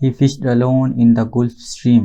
He fished alone in the Gulf Stream.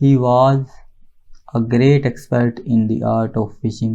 He was a great expert in the art of fishing.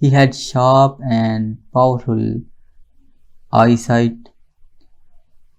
He had sharp and powerful eyesight.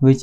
which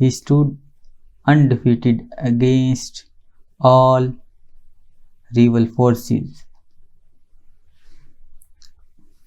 he stood undefeated against all rival forces.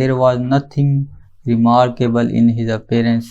there was nothing remarkable in his appearance.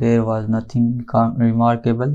there was nothing remarkable.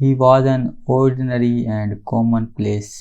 He was an ordinary and commonplace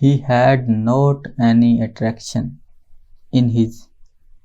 He had not any attraction in his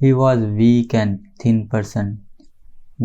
He was weak and thin person.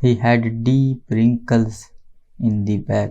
He had deep wrinkles in the back.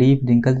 deep wrinkles.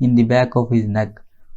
in the back of his neck.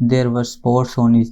there were spots on his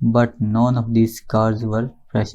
but none of these scars were fresh.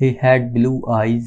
he had blue eyes.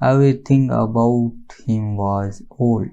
Everything about him was old.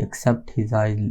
except his eyes،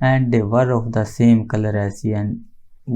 And they were of the same color as he، and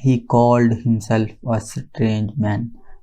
He called himself a strange man.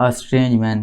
A strange man،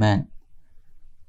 man،